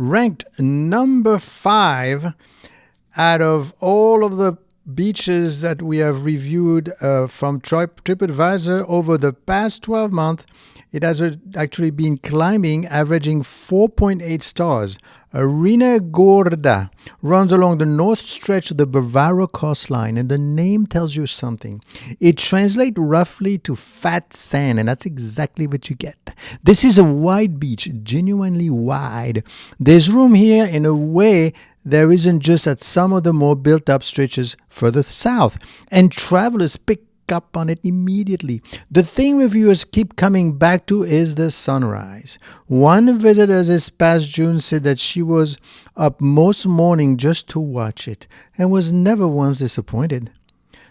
ranked number 5 out of all of the beaches that we have reviewed from TripAdvisor over the past 12 months. It has actually been climbing, averaging 4.8 stars. Arena Gorda runs along the north stretch of the Bavaro coastline, and the name tells you something. It translates roughly to fat sand, and that's exactly what you get. This is a wide beach, genuinely wide. There's room here in a way there isn't just at some of the more built-up stretches further south, and travelers pick up on it immediately. The thing reviewers keep coming back to is the sunrise. One visitor this past June said that she was up most morning just to watch it and was never once disappointed.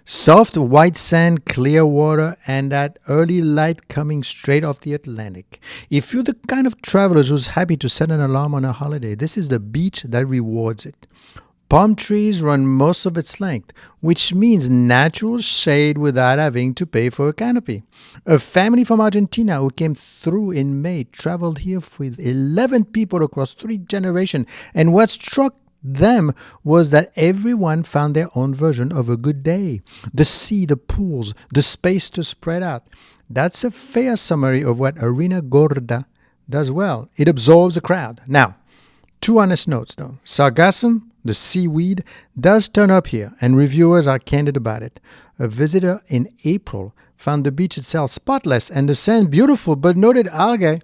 Soft white sand, clear water, and that early light coming straight off the Atlantic. If you're the kind of traveler who's happy to set an alarm on a holiday, this is the beach that rewards it. Palm trees run most of its length, which means natural shade without having to pay for a canopy. A family from Argentina who came through in May traveled here with 11 people across 3 generations, and what struck them was that everyone found their own version of a good day. The sea, the pools, the space to spread out. That's a fair summary of what Arena Gorda does well. It absorbs a crowd. Now, 2 honest notes though. Sargassum, the seaweed, does turn up here, and reviewers are candid about it. A visitor in April found the beach itself spotless and the sand beautiful, but noted algae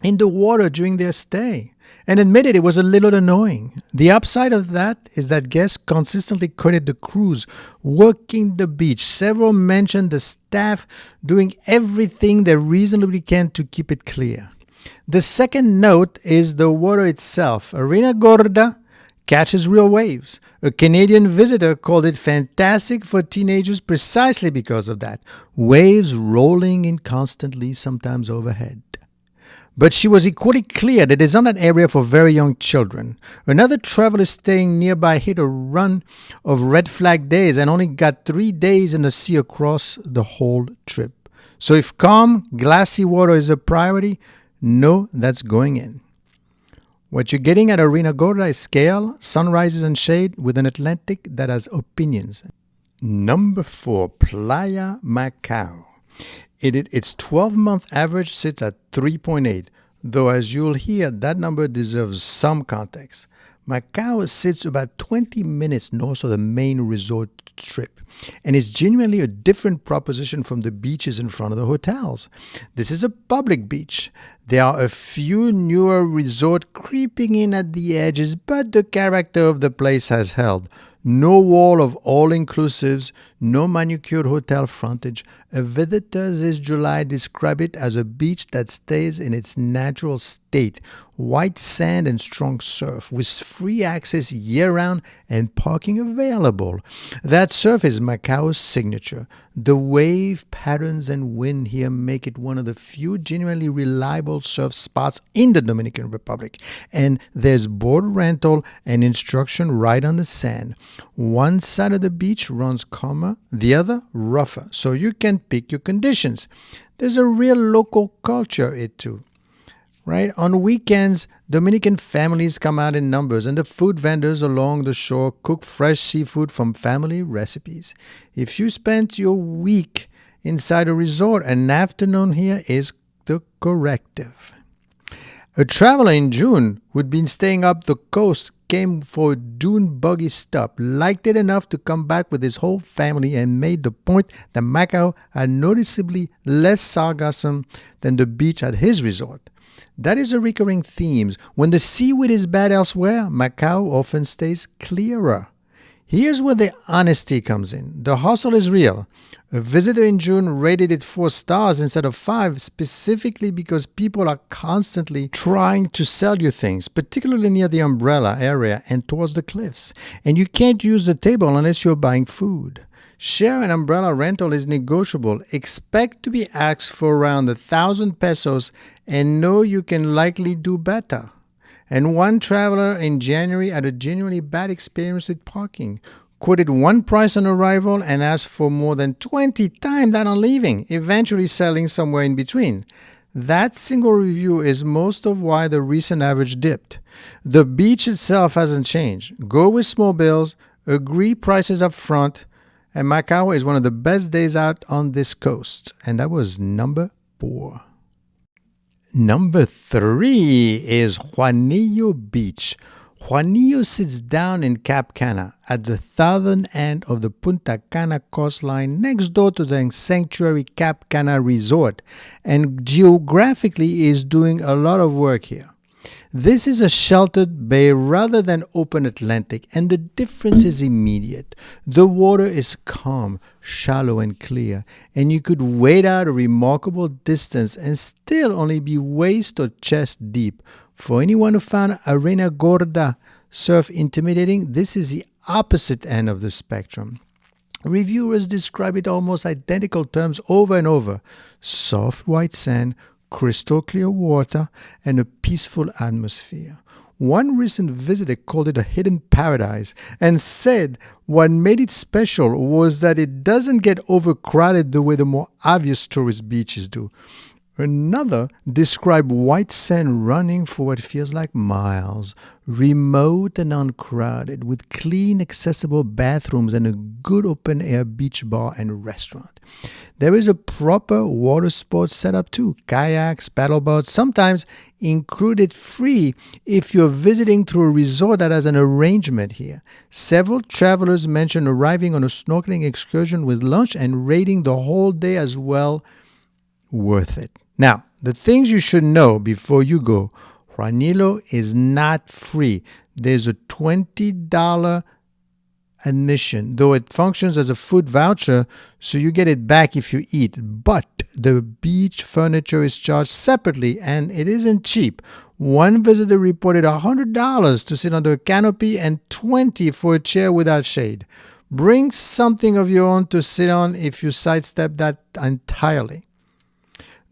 in the water during their stay and admitted it was a little annoying. The upside of that is that guests consistently credit the crews working the beach. Several mentioned the staff doing everything they reasonably can to keep it clear. The second note is the water itself. Arena Gorda catches real waves. A Canadian visitor called it fantastic for teenagers precisely because of that. Waves rolling in constantly, sometimes overhead. But she was equally clear that it's not an area for very young children. Another traveler staying nearby hit a run of red flag days and only got 3 days in the sea across the whole trip. So if calm, glassy water is a priority, no, that's going in. What you're getting at Arena Gorda is scale, sunrises and shade with an Atlantic that has opinions. Number 4, Playa Macao. Its 12-month average sits at 3.8, though as you'll hear, that number deserves some context. Macao sits about 20 minutes north of the main resort strip and is genuinely a different proposition from the beaches in front of the hotels. This is a public beach. There are a few newer resorts creeping in at the edges, but the character of the place has held. No wall of all-inclusives, no manicured hotel frontage. A visitor this July described it as a beach that stays in its natural state. White sand and strong surf, with free access year-round and parking available. That surf is Macao's signature. The wave patterns and wind here make it one of the few genuinely reliable surf spots in the Dominican Republic. And there's board rental and instruction right on the sand. One side of the beach runs calmer, the other rougher, so you can pick your conditions. There's a real local culture too. Right? On weekends, Dominican families come out in numbers, and the food vendors along the shore cook fresh seafood from family recipes. If you spent your week inside a resort, an afternoon here is the corrective. A traveler in June who'd been staying up the coast came for a dune buggy stop, liked it enough to come back with his whole family, and made the point that Macao had noticeably less sargassum than the beach at his resort. That is a recurring theme. When the seaweed is bad elsewhere, Macao often stays clearer. Here's where the honesty comes in. The hustle is real. A visitor in June rated it 4 stars instead of 5, specifically because people are constantly trying to sell you things, particularly near the umbrella area and towards the cliffs. And you can't use the table unless you're buying food. Share an umbrella rental is negotiable. Expect to be asked for around 1,000 pesos and know you can likely do better. And one traveler in January had a genuinely bad experience with parking. Quoted one price on arrival and asked for more than 20 times that on leaving, eventually selling somewhere in between. That single review is most of why the recent average dipped. The beach itself hasn't changed. Go with small bills, agree prices up front, and Macao is one of the best days out on this coast. And that was number 4. Number 3 is Juanillo Beach. Juanillo sits down in Cap Cana at the southern end of the Punta Cana coastline next door to the sanctuary Cap Cana Resort, and geographically is doing a lot of work here. This is a sheltered bay rather than open Atlantic, and the difference is immediate. The water is calm, shallow, and clear, and you could wade out a remarkable distance and still only be waist or chest deep. For anyone who found Arena Gorda surf intimidating, this is the opposite end of the spectrum. Reviewers describe it almost identical terms over and over: soft white sand, crystal clear water, and a peaceful atmosphere. One recent visitor called it a hidden paradise and said what made it special was that it doesn't get overcrowded the way the more obvious tourist beaches do. Another described white sand running for what feels like miles, remote and uncrowded, with clean, accessible bathrooms and a good open-air beach bar and restaurant. There is a proper water sports setup too: kayaks, paddle boats, sometimes included free if you're visiting through a resort that has an arrangement here. Several travelers mention arriving on a snorkeling excursion with lunch and rating the whole day as well worth it. Now, the things you should know before you go: Juanillo is not free. There's a $20 admission, though it functions as a food voucher, so you get it back if you eat. But the beach furniture is charged separately, and it isn't cheap. One visitor reported $100 to sit under a canopy and $20 for a chair without shade. Bring something of your own to sit on if you sidestep that entirely.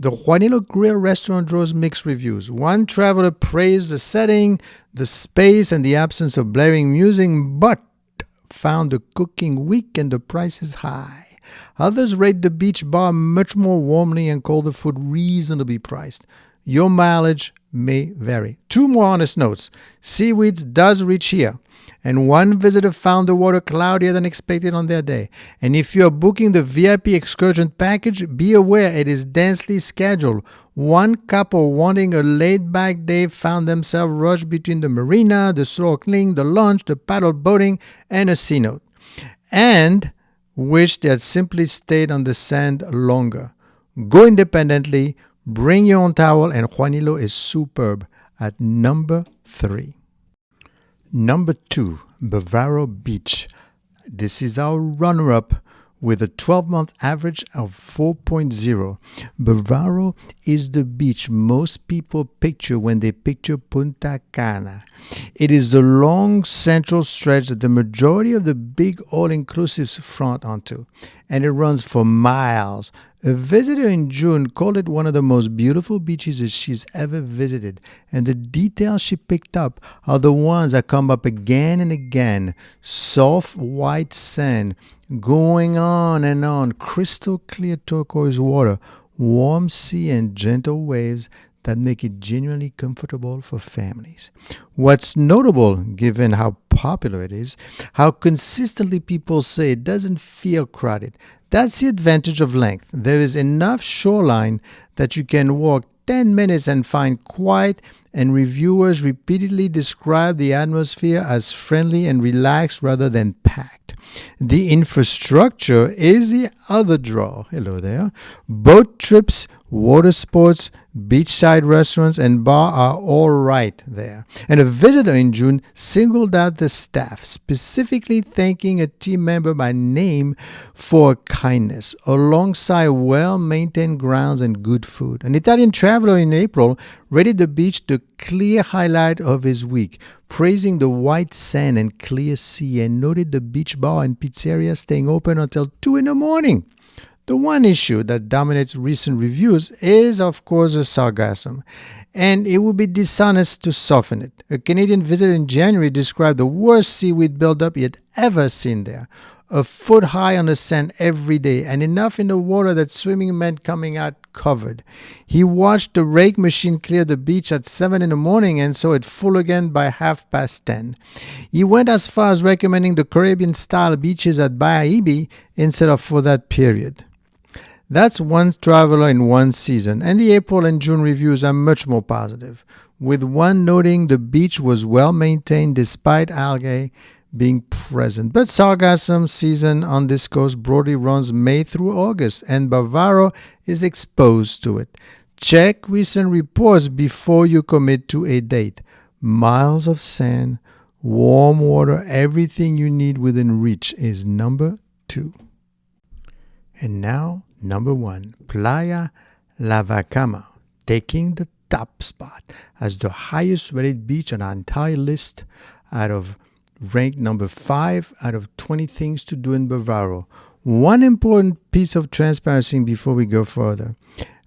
The Juanillo Grill restaurant draws mixed reviews. One traveler praised the setting, the space, and the absence of blaring music, but found the cooking weak and the prices high. Others rate the beach bar much more warmly and call the food reasonably priced. Your mileage may vary. 2 more honest notes: seaweeds does reach here, and one visitor found the water cloudier than expected on their day. And if you are booking the VIP excursion package, be aware it is densely scheduled. One couple wanting a laid-back day found themselves rushed between the marina, the snorkeling, the lunch, the paddle boating, and a sea note, and wished they had simply stayed on the sand longer. Go independently, bring your own towel, and Juanillo is superb at number 3. Number 2, Bavaro Beach. This is our runner-up with a 12-month average of 4.0. Bavaro is the beach most people picture when they picture Punta Cana. It is the long central stretch that the majority of the big all-inclusives front onto, and it runs for miles. A visitor in June called it one of the most beautiful beaches that she's ever visited, and the details she picked up are the ones that come up again and again: soft white sand, going on, crystal clear turquoise water, warm sea, and gentle waves that make it genuinely comfortable for families. What's notable, given how popular it is, how consistently people say it doesn't feel crowded. That's the advantage of length. There is enough shoreline that you can walk 10 minutes and find quiet, and reviewers repeatedly describe the atmosphere as friendly and relaxed rather than packed. The infrastructure is the other draw. Hello there. Boat trips, water sports, beachside restaurants, and bar are all right there. And a visitor in June singled out the staff, specifically thanking a team member by name for kindness, alongside well-maintained grounds and good food. An Italian traveler in April rated the beach the clear highlight of his week, praising the white sand and clear sea, and noted the beach bar and pizzeria staying open until 2 in the morning. The one issue that dominates recent reviews is, of course, the sargassum, and it would be dishonest to soften it. A Canadian visitor in January described the worst seaweed buildup he had ever seen there. a foot high on the sand every day, and enough in the water that swimming meant coming out covered. He watched the rake machine clear the beach at 7 in the morning and saw it full again by 10:30. He went as far as recommending the Caribbean-style beaches at Bavaro instead of for that period. That's one traveler in one season, and the April and June reviews are much more positive, with one noting the beach was well maintained despite algae being present. But sargassum season on this coast broadly runs May through August, and Bavaro is exposed to it. Check recent reports before you commit to a date. Miles of sand, warm water, everything you need within reach is number 2. And now, number 1, Playa La Vacama, taking the top spot as the highest rated beach on our entire list, ranked number 5 out of 20 things to do in Bavaro. One important piece of transparency before we go further.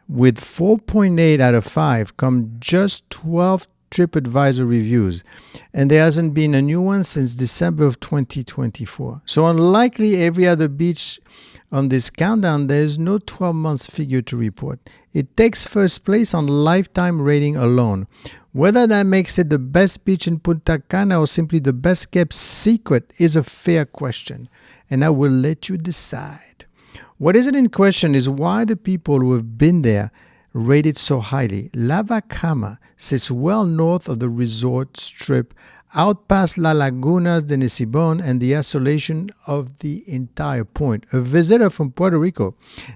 With 4.8 out of 5 come just 12 TripAdvisor reviews, and there hasn't been a new one since December of 2024. So unlikely every other beach on this countdown, there is no 12-month figure to report. It takes first place on lifetime rating alone. Whether that makes it the best beach in Punta Cana or simply the best kept secret is a fair question, and I will let you decide. What isn't in question is why the people who have been there rate it so highly. La Vacama sits well north of the resort strip, out past La Lagunas de Nisibon and the isolation of the entire point. A visitor from Puerto Rico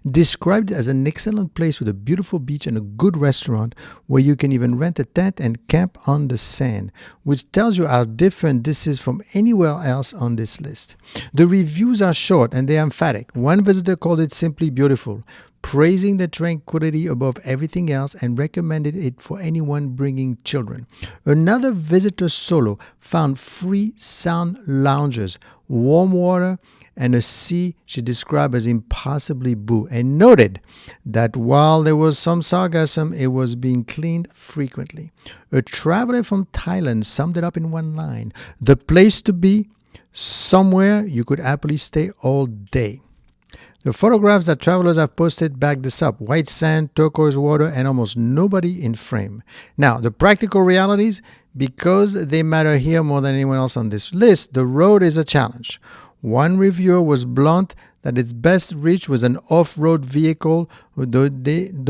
described it as an excellent place with a beautiful beach and a good restaurant where you can even rent a tent and camp on the sand, which tells you how different this is from anywhere else on this list. The reviews are short and they're emphatic. One visitor called it simply beautiful, praising the tranquility above everything else and recommended it for anyone bringing children. Another visitor solo found free sound lounges, warm water, and a sea she described as impossibly blue, and noted that while there was some sargassum, it was being cleaned frequently. A traveler from Thailand summed it up in one line: the place to be, somewhere you could happily stay all day. The photographs that travelers have posted back this up: white sand, turquoise water, and almost nobody in frame. Now, the practical realities, because they matter here more than anyone else on this list, the road is a challenge. One reviewer was blunt that its best reach was an off-road vehicle, though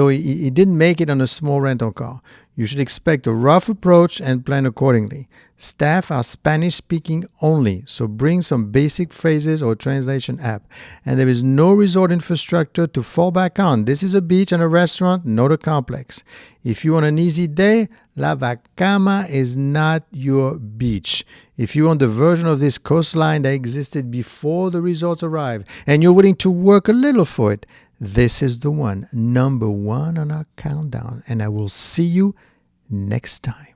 he didn't make it on a small rental car. You should expect a rough approach and plan accordingly. Staff are Spanish-speaking only, so bring some basic phrases or translation app. And there is no resort infrastructure to fall back on. This is a beach and a restaurant, not a complex. If you want an easy day, La Vacama is not your beach. If you want the version of this coastline that existed before the resorts arrived, and you're willing to work a little for it, this is the one, number 1 on our countdown. And I will see you next time.